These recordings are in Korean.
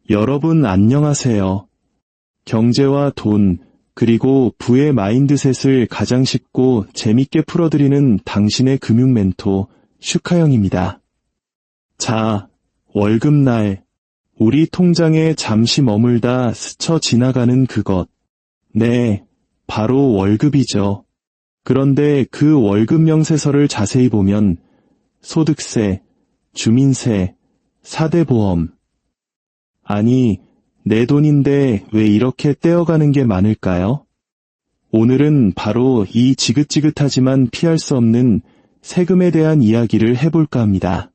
여러분 안녕하세요. 경제와 돈, 그리고 부의 마인드셋을 가장 쉽고 재밌게 풀어드리는 당신의 금융 멘토 슈카형입니다. 자, 월급날, 우리 통장에 잠시 머물다 스쳐 지나가는 그것. 네, 바로 월급이죠. 그런데 그 월급 명세서를 자세히 보면 소득세, 주민세, 4대 보험. 아니, 내 돈인데 왜 이렇게 떼어가는 게 많을까요? 오늘은 바로 이 지긋지긋하지만 피할 수 없는 세금에 대한 이야기를 해볼까 합니다.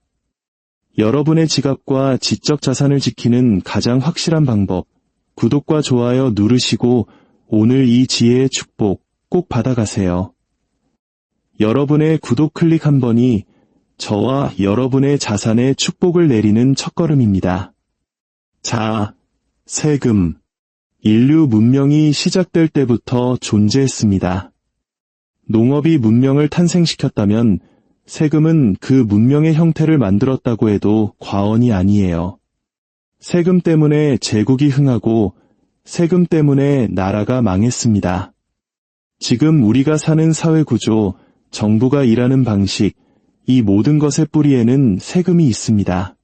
여러분의 지갑과 지적 자산을 지키는 가장 확실한 방법, 구독과 좋아요 누르시고 오늘 이 지혜의 축복 꼭 받아가세요. 여러분의 구독 클릭 한 번이 저와 여러분의 자산에 축복을 내리는 첫걸음입니다. 자, 세금. 인류 문명이 시작될 때부터 존재했습니다. 농업이 문명을 탄생시켰다면 세금은 그 문명의 형태를 만들었다고 해도 과언이 아니에요. 세금 때문에 제국이 흥하고 세금 때문에 나라가 망했습니다. 지금 우리가 사는 사회구조, 정부가 일하는 방식, 이 모든 것의 뿌리에는 세금이 있습니다.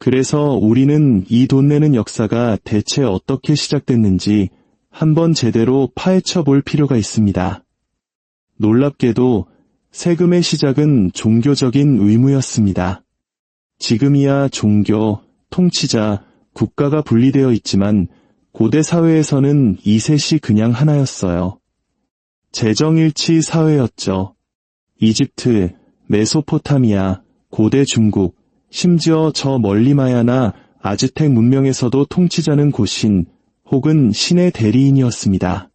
그래서 우리는 이 돈 내는 역사가 대체 어떻게 시작됐는지 한번 제대로 파헤쳐 볼 필요가 있습니다. 놀랍게도 세금의 시작은 종교적인 의무였습니다. 지금이야 종교, 통치자, 국가가 분리되어 있지만 고대 사회에서는 이 셋이 그냥 하나였어요. 재정일치 사회였죠. 이집트, 메소포타미아, 고대 중국, 심지어 저 멀리 마야나 아즈텍 문명에서도 통치자는 고신 혹은 신의 대리인이었습니다.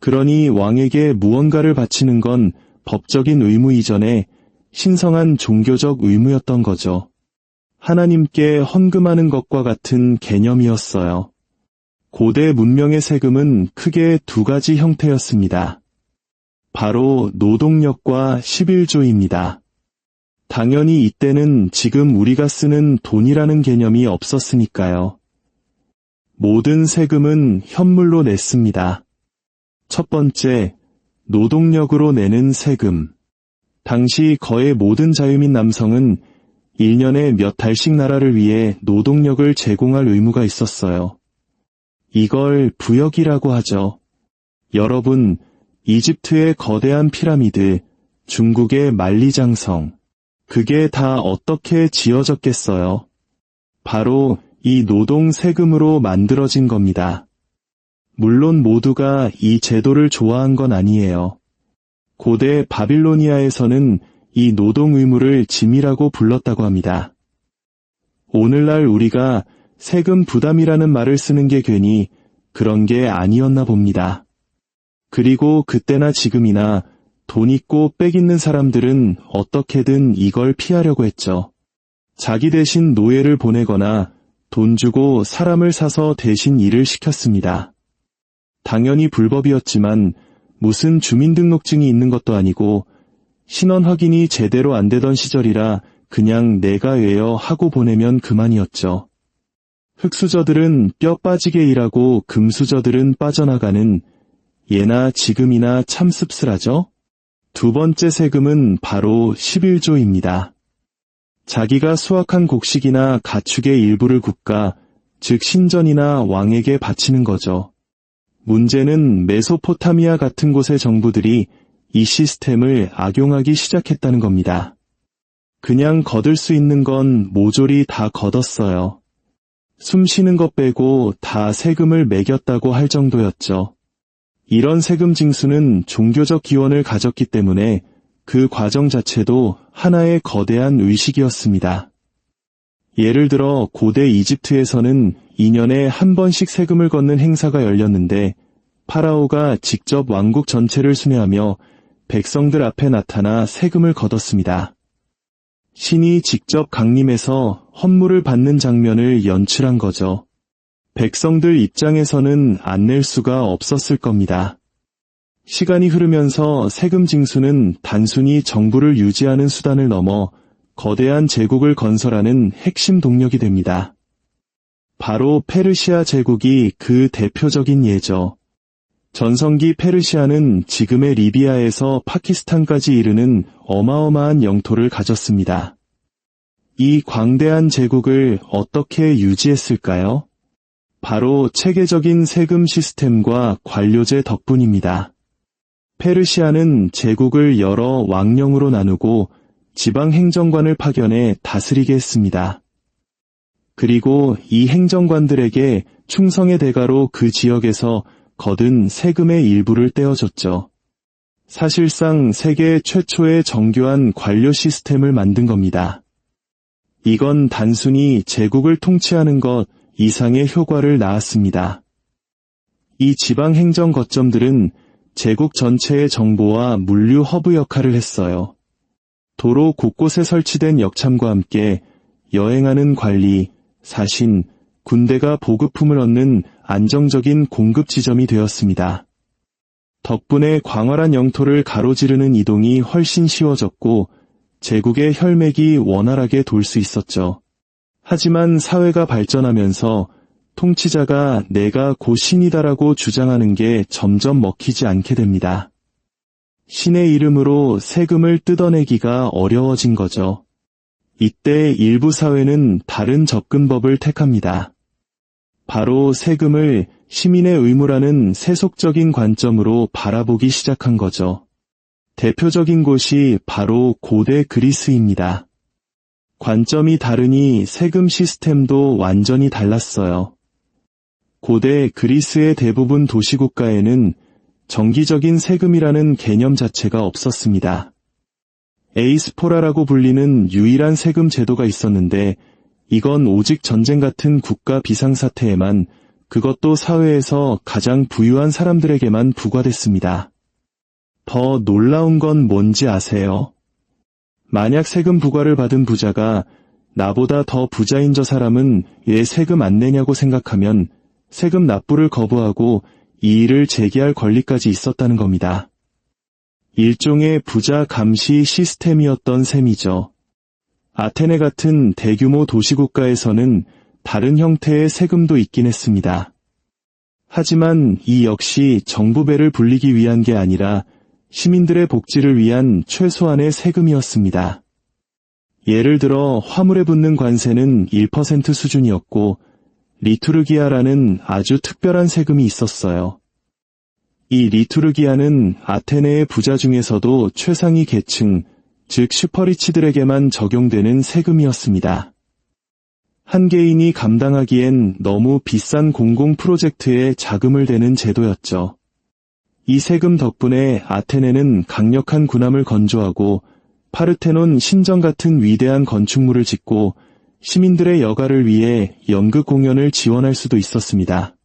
그러니 왕에게 무언가를 바치는 건 법적인 의무 이전에 신성한 종교적 의무였던 거죠. 하나님께 헌금하는 것과 같은 개념이었어요. 고대 문명의 세금은 크게 두 가지 형태였습니다. 바로 노동력과 11조입니다. 당연히 이때는 지금 우리가 쓰는 돈이라는 개념이 없었으니까요. 모든 세금은 현물로 냈습니다. 첫 번째, 노동력으로 내는 세금. 당시 거의 모든 자유민 남성은 1년에 몇 달씩 나라를 위해 노동력을 제공할 의무가 있었어요. 이걸 부역이라고 하죠. 여러분, 이집트의 거대한 피라미드, 중국의 만리장성, 그게 다 어떻게 지어졌겠어요? 바로 이 노동 세금으로 만들어진 겁니다. 물론 모두가 이 제도를 좋아한 건 아니에요. 고대 바빌로니아에서는 이 노동 의무를 짐이라고 불렀다고 합니다. 오늘날 우리가 세금 부담이라는 말을 쓰는 게 괜히 그런 게 아니었나 봅니다. 그리고 그때나 지금이나 돈 있고 빽 있는 사람들은 어떻게든 이걸 피하려고 했죠. 자기 대신 노예를 보내거나 돈 주고 사람을 사서 대신 일을 시켰습니다. 당연히 불법이었지만 무슨 주민등록증이 있는 것도 아니고 신원 확인이 제대로 안 되던 시절이라 그냥 내가 왜요 하고 보내면 그만이었죠. 흙수저들은 뼈 빠지게 일하고 금수저들은 빠져나가는 예나 지금이나 참 씁쓸하죠? 두 번째 세금은 바로 11조입니다. 자기가 수확한 곡식이나 가축의 일부를 국가, 즉 신전이나 왕에게 바치는 거죠. 문제는 메소포타미아 같은 곳의 정부들이 이 시스템을 악용하기 시작했다는 겁니다. 그냥 거둘 수 있는 건 모조리 다 걷었어요. 숨 쉬는 것 빼고 다 세금을 매겼다고 할 정도였죠. 이런 세금 징수는 종교적 기원을 가졌기 때문에 그 과정 자체도 하나의 거대한 의식이었습니다. 예를 들어 고대 이집트에서는 2년에 한 번씩 세금을 걷는 행사가 열렸는데 파라오가 직접 왕국 전체를 순회하며 백성들 앞에 나타나 세금을 걷었습니다. 신이 직접 강림해서 헌물을 받는 장면을 연출한 거죠. 백성들 입장에서는 안 낼 수가 없었을 겁니다. 시간이 흐르면서 세금 징수는 단순히 정부를 유지하는 수단을 넘어 거대한 제국을 건설하는 핵심 동력이 됩니다. 바로 페르시아 제국이 그 대표적인 예죠. 전성기 페르시아는 지금의 리비아에서 파키스탄까지 이르는 어마어마한 영토를 가졌습니다. 이 광대한 제국을 어떻게 유지했을까요? 바로 체계적인 세금 시스템과 관료제 덕분입니다. 페르시아는 제국을 여러 왕령으로 나누고 지방 행정관을 파견해 다스리게 했습니다. 그리고 이 행정관들에게 충성의 대가로 그 지역에서 거둔 세금의 일부를 떼어줬죠. 사실상 세계 최초의 정교한 관료 시스템을 만든 겁니다. 이건 단순히 제국을 통치하는 것 이상의 효과를 낳았습니다. 이 지방 행정 거점들은 제국 전체의 정보와 물류 허브 역할을 했어요. 도로 곳곳에 설치된 역참과 함께 여행하는 관리, 사신, 군대가 보급품을 얻는 안정적인 공급 지점이 되었습니다. 덕분에 광활한 영토를 가로지르는 이동이 훨씬 쉬워졌고 제국의 혈맥이 원활하게 돌 수 있었죠. 하지만 사회가 발전하면서 통치자가 내가 곧 신이다라고 주장하는 게 점점 먹히지 않게 됩니다. 신의 이름으로 세금을 뜯어내기가 어려워진 거죠. 이때 일부 사회는 다른 접근법을 택합니다. 바로 세금을 시민의 의무라는 세속적인 관점으로 바라보기 시작한 거죠. 대표적인 곳이 바로 고대 그리스입니다. 관점이 다르니 세금 시스템도 완전히 달랐어요. 고대 그리스의 대부분 도시국가에는 정기적인 세금이라는 개념 자체가 없었습니다. 에이스포라라고 불리는 유일한 세금 제도가 있었는데 이건 오직 전쟁 같은 국가 비상사태에만, 그것도 사회에서 가장 부유한 사람들에게만 부과됐습니다. 더 놀라운 건 뭔지 아세요? 만약 세금 부과를 받은 부자가 나보다 더 부자인 저 사람은 왜 세금 안 내냐고 생각하면 세금 납부를 거부하고 이의를 제기할 권리까지 있었다는 겁니다. 일종의 부자 감시 시스템이었던 셈이죠. 아테네 같은 대규모 도시국가에서는 다른 형태의 세금도 있긴 했습니다. 하지만 이 역시 정부배를 불리기 위한 게 아니라 시민들의 복지를 위한 최소한의 세금이었습니다. 예를 들어 화물에 붙는 관세는 1% 수준이었고 리투르기아라는 아주 특별한 세금이 있었어요. 이 리투르기아는 아테네의 부자 중에서도 최상위 계층, 즉 슈퍼리치들에게만 적용되는 세금이었습니다. 한 개인이 감당하기엔 너무 비싼 공공 프로젝트에 자금을 대는 제도였죠. 이 세금 덕분에 아테네는 강력한 군함을 건조하고 파르테논 신전 같은 위대한 건축물을 짓고 시민들의 여가를 위해 연극 공연을 지원할 수도 있었습니다.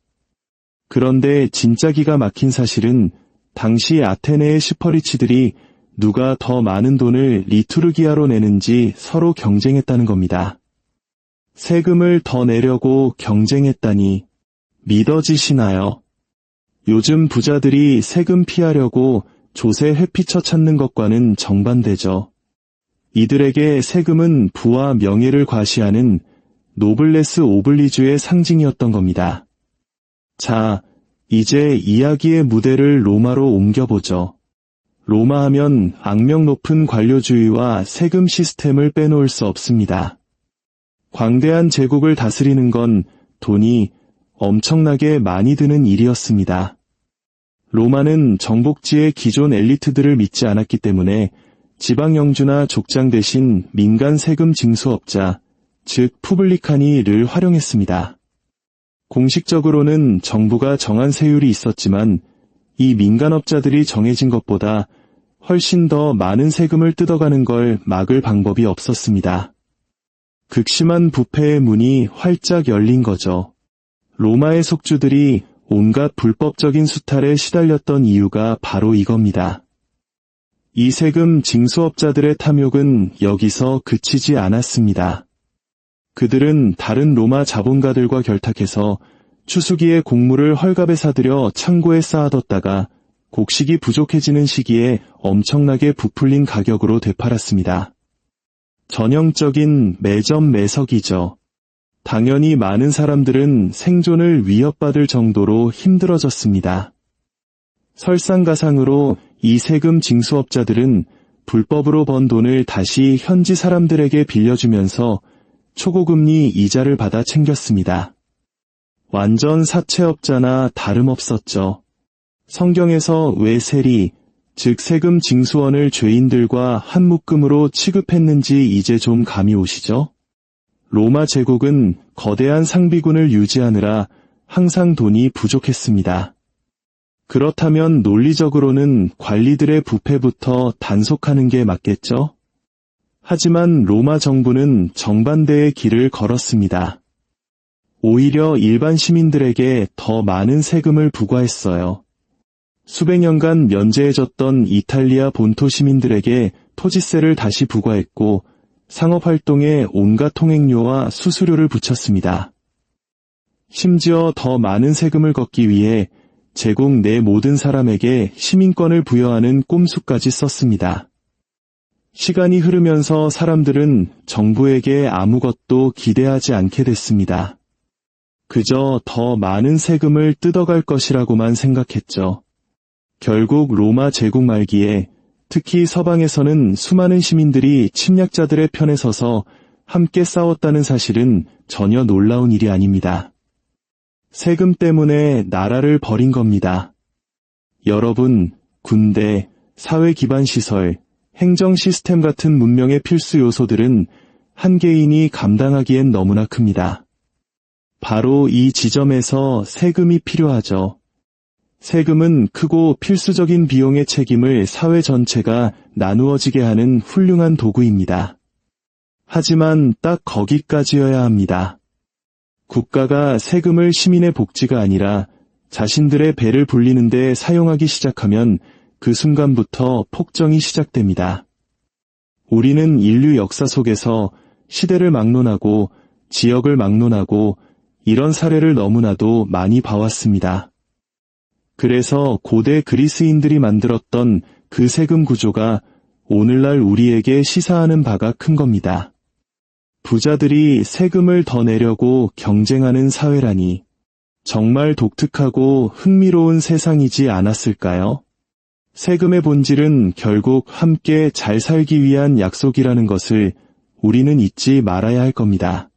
그런데 진짜 기가 막힌 사실은 당시 아테네의 슈퍼리치들이 누가 더 많은 돈을 리투르기아로 내는지 서로 경쟁했다는 겁니다. 세금을 더 내려고 경쟁했다니 믿어지시나요? 요즘 부자들이 세금 피하려고 조세 회피처 찾는 것과는 정반대죠. 이들에게 세금은 부와 명예를 과시하는 노블레스 오블리주의 상징이었던 겁니다. 자, 이제 이야기의 무대를 로마로 옮겨보죠. 로마 하면 악명 높은 관료주의와 세금 시스템을 빼놓을 수 없습니다. 광대한 제국을 다스리는 건 돈이 엄청나게 많이 드는 일이었습니다. 로마는 정복지의 기존 엘리트들을 믿지 않았기 때문에 지방 영주나 족장 대신 민간 세금 징수업자, 즉 푸블리카니를 활용했습니다. 공식적으로는 정부가 정한 세율이 있었지만 이 민간업자들이 정해진 것보다 훨씬 더 많은 세금을 뜯어가는 걸 막을 방법이 없었습니다. 극심한 부패의 문이 활짝 열린 거죠. 로마의 속주들이 온갖 불법적인 수탈에 시달렸던 이유가 바로 이겁니다. 이 세금 징수업자들의 탐욕은 여기서 그치지 않았습니다. 그들은 다른 로마 자본가들과 결탁해서 추수기에 곡물을 헐값에 사들여 창고에 쌓아뒀다가 곡식이 부족해지는 시기에 엄청나게 부풀린 가격으로 되팔았습니다. 전형적인 매점 매석이죠. 당연히 많은 사람들은 생존을 위협받을 정도로 힘들어졌습니다. 설상가상으로 이 세금 징수업자들은 불법으로 번 돈을 다시 현지 사람들에게 빌려주면서 초고금리 이자를 받아 챙겼습니다. 완전 사채업자나 다름없었죠. 성경에서 왜 세리, 즉 세금 징수원을 죄인들과 한 묶음으로 취급했는지 이제 좀 감이 오시죠? 로마 제국은 거대한 상비군을 유지하느라 항상 돈이 부족했습니다. 그렇다면 논리적으로는 관리들의 부패부터 단속하는 게 맞겠죠? 하지만 로마 정부는 정반대의 길을 걸었습니다. 오히려 일반 시민들에게 더 많은 세금을 부과했어요. 수백 년간 면제해줬던 이탈리아 본토 시민들에게 토지세를 다시 부과했고 상업활동에 온갖 통행료와 수수료를 붙였습니다. 심지어 더 많은 세금을 걷기 위해 제국 내 모든 사람에게 시민권을 부여하는 꼼수까지 썼습니다. 시간이 흐르면서 사람들은 정부에게 아무것도 기대하지 않게 됐습니다. 그저 더 많은 세금을 뜯어갈 것이라고만 생각했죠. 결국 로마 제국 말기에 특히 서방에서는 수많은 시민들이 침략자들의 편에 서서 함께 싸웠다는 사실은 전혀 놀라운 일이 아닙니다. 세금 때문에 나라를 버린 겁니다. 여러분, 군대, 사회 기반 시설, 행정 시스템 같은 문명의 필수 요소들은 한 개인이 감당하기엔 너무나 큽니다. 바로 이 지점에서 세금이 필요하죠. 세금은 크고 필수적인 비용의 책임을 사회 전체가 나누어지게 하는 훌륭한 도구입니다. 하지만 딱 거기까지여야 합니다. 국가가 세금을 시민의 복지가 아니라 자신들의 배를 불리는 데 사용하기 시작하면 그 순간부터 폭정이 시작됩니다. 우리는 인류 역사 속에서 시대를 막론하고 지역을 막론하고 이런 사례를 너무나도 많이 봐왔습니다. 그래서 고대 그리스인들이 만들었던 그 세금 구조가 오늘날 우리에게 시사하는 바가 큰 겁니다. 부자들이 세금을 더 내려고 경쟁하는 사회라니 정말 독특하고 흥미로운 세상이지 않았을까요? 세금의 본질은 결국 함께 잘 살기 위한 약속이라는 것을 우리는 잊지 말아야 할 겁니다.